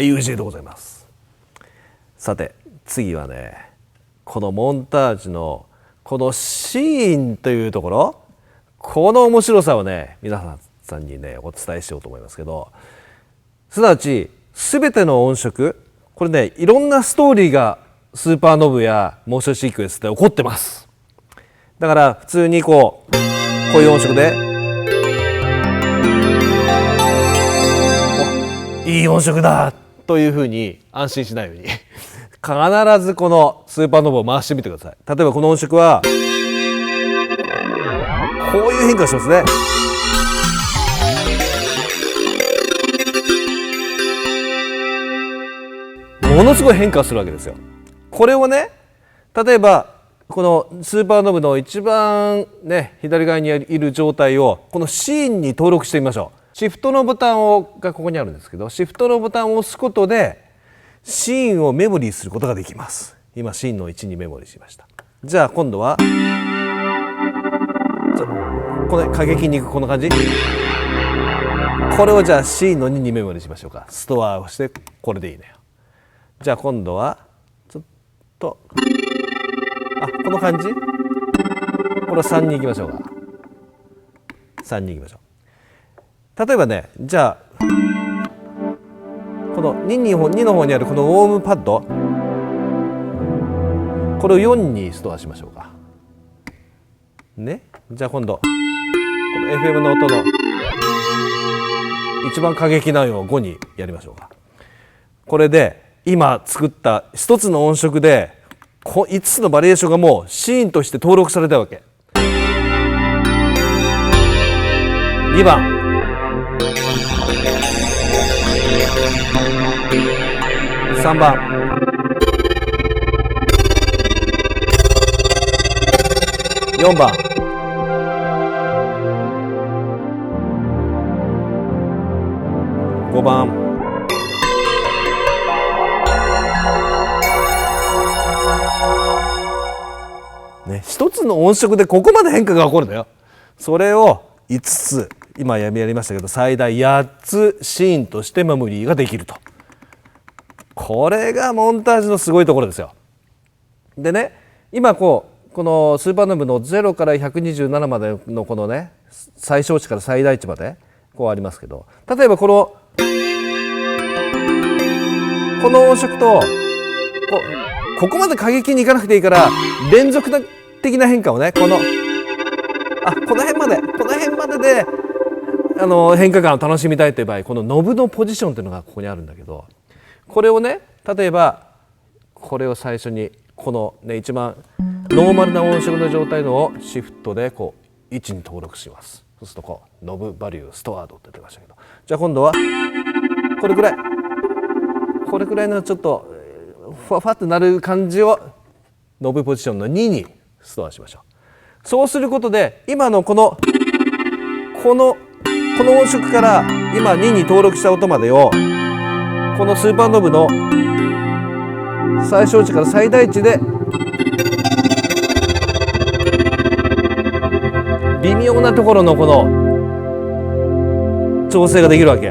IUG でございます。さて次はね、このモンタージュのこのシーンというところ、この面白さをね皆さんにねお伝えしようと思いますけど、すなわち全ての音色、これねいろんなストーリーがスーパーノブやモーションシークエンスで起こってます。だから普通にこういう音色でいい音色だというふうに安心しないように必ずこのスーパーノブを回してみてください。例えばこの音色はこういう変化をしますね。ものすごい変化するわけですよ。これをね、例えばこのスーパーノブの一番ね左側にいる状態をこのシーンに登録してみましょう。シフトのボタンがここにあるんですけど、シフトのボタンを押すことでシーンをメモリーすることができます。今シーンの1にメモリーしました。じゃあ今度はこの過激にいくこの感じ、これをじゃあシーンの2にメモリーしましょうか。ストアをしてこれでいいのよ。じゃあ今度はちょっとこの感じ、これを3に行きましょうか。3に行きましょう。例えばね、じゃあこの2の方にあるこのウォームパッド、これを4にストアしましょうかね。じゃあ今度この FM の音の一番過激なのを5にやりましょうか。これで今作った一つの音色で5つのバリエーションがもうシーンとして登録されたわけ。2番3番4番5番ね、一つの音色でここまで変化が起こるんだよ。それを5つ今やりましたけど、最大8つシーンとしてメモリーができると。これがモンタージュのすごいところですよ。でね、今このスーパーノブの0から127までのこのね最小値から最大値までこうありますけど、例えばこの音色とここまで過激にいかなくていいから連続的な変化をね、この辺までで変化感を楽しみたいという場合、このノブのポジションというのがここにあるんだけど、これをね例えばこれを最初にこのね一番ノーマルな音色の状態のをシフトでこう位置に登録します。そうするとこうノブバリューストアードって出てましたけど、じゃあ今度はこれくらいのちょっとふわふわってなる感じをノブポジションの2にストアしましょう。そうすることで今のこの音色から今2に登録した音までをこのスーパーノブの最小値から最大値で微妙なところのこの調整ができるわけ。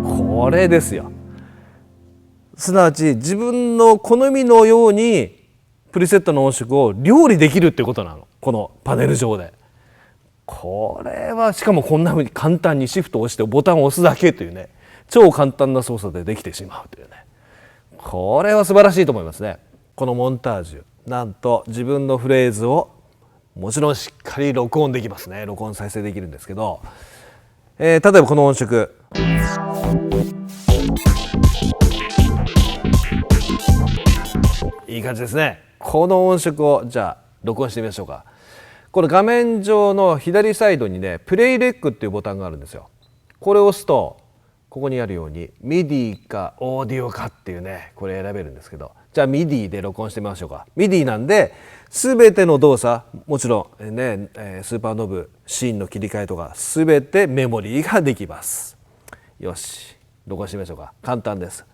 これですよ。すなわち自分の好みのようにプリセットの音色を料理できるっていうことなの、このパネル上で。これはしかもこんなふうに簡単にシフトを押してボタンを押すだけというね、超簡単な操作でできてしまうというね、これは素晴らしいと思いますね。このモンタージュ、なんと自分のフレーズをもちろんしっかり録音できますね。録音再生できるんですけど、例えばこの音色いい感じですね。この音色をじゃあ録音してみましょうか。この画面上の左サイドにねプレイレックっていうボタンがあるんですよ。これを押すとここにあるように MIDI かオーディオかっていうね、これ選べるんですけど、じゃあ MIDI で録音してみましょうか。 MIDI なんで全ての動作、もちろんねスーパーノブシーンの切り替えとか全てメモリーができます。よし、録音してみましょうか。簡単です。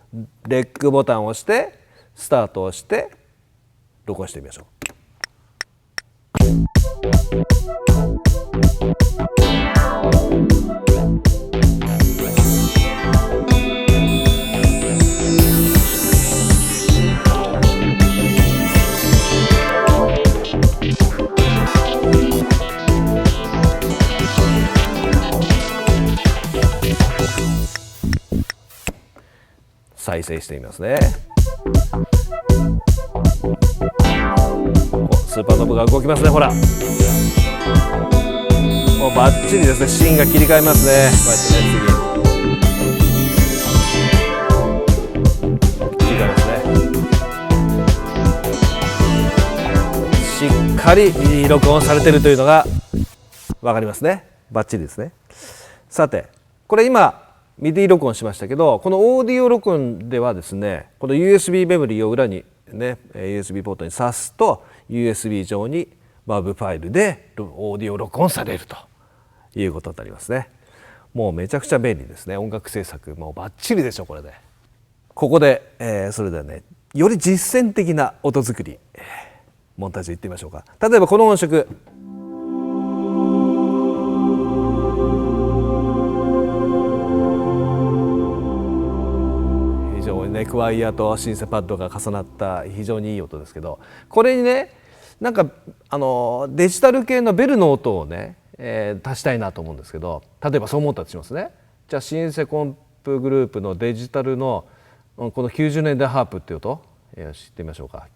レックボタンを押してスタートをして録音してみましょう。再生してみますね。スーパーノブが動きますね。ほら、もうバッチリですね。シーンが切り替えますね。こうやってね、次切り替えますね。しっかり録音されているというのが分かりますね。バッチリですね。さて、これ今ミディ録音しましたけど、このオーディオ録音ではですね、この USB メモリーを裏にね USB ポートに挿すと USB 上に WAV ファイルでオーディオ録音されるということになりますね。もうめちゃくちゃ便利ですね。音楽制作もうバッチリでしょこれで。ここで、それではね、より実践的な音作り、モンタージュいってみましょうか。例えばこの音色、クワイヤとシンセパッドが重なった非常にいい音ですけど、これにねなんかデジタル系のベルの音をね、足したいなと思うんですけど、例えばそう思ったとしますね。じゃあシンセコンプグループのデジタルのこの90年代ハープっていう音、知ってみましょうか。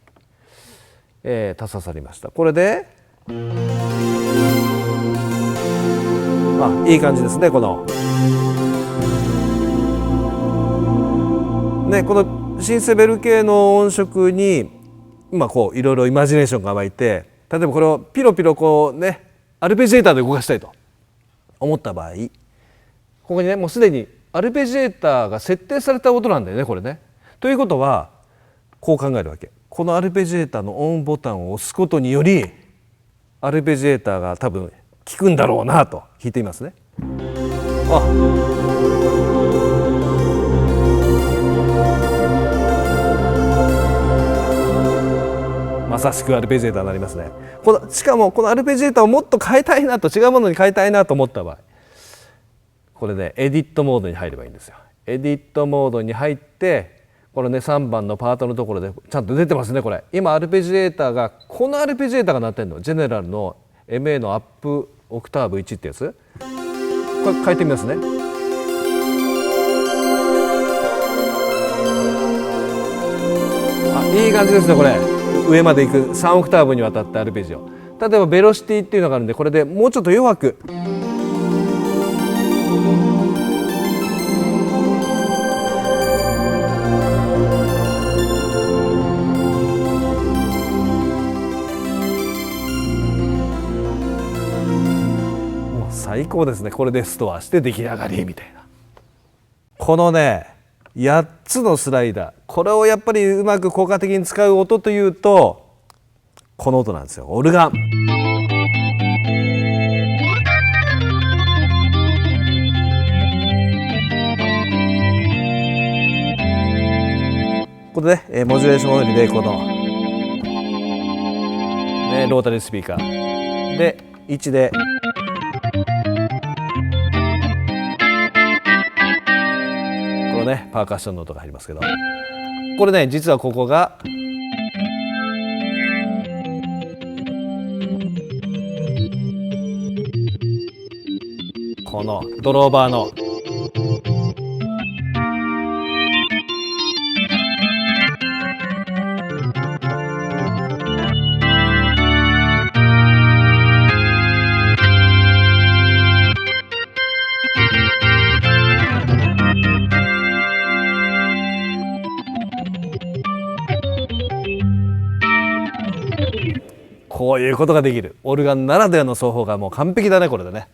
足さりました。これでいい感じですね。このね、このシンセベル系の音色に今こういろいろイマジネーションが湧いて、例えばこれをピロピロこうねアルペジエーターで動かしたいと思った場合、ここにねもうすでにアルペジエーターが設定された音なんだよねこれね。ということはこう考えるわけ。このアルペジエーターのオンボタンを押すことによりアルペジエーターが多分効くんだろうなと弾いてみますね。まさしくアルペジエーターになりますね。しかもこのアルペジエーターをもっと変えたいなと、違うものに変えたいなと思った場合、これねエディットモードに入ればいいんですよ。エディットモードに入って、これね3番のパートのところでちゃんと出てますね。これ今アルペジエーターがこのアルペジエーターが鳴ってるの、ジェネラルの MA のアップオクターブ1ってやつ、これ変えてみますね。いい感じですね。これ上まで行く3オクターブにわたってアルペジオ。例えばベロシティっていうのがあるんで、これでもうちょっと弱く、もう最高ですね。これでストアして出来上がりみたいな。このね8つのスライダー、これをやっぱりうまく効果的に使う音というとこの音なんですよ。オルガン。ここでねモジュレーションオイルでこの、ね、ロータリースピーカーで1でパーカッションの音が入りますけど、これね実はここがこのドローバーのこういうことができるオルガンならではの奏法がもう完璧だねこれでね。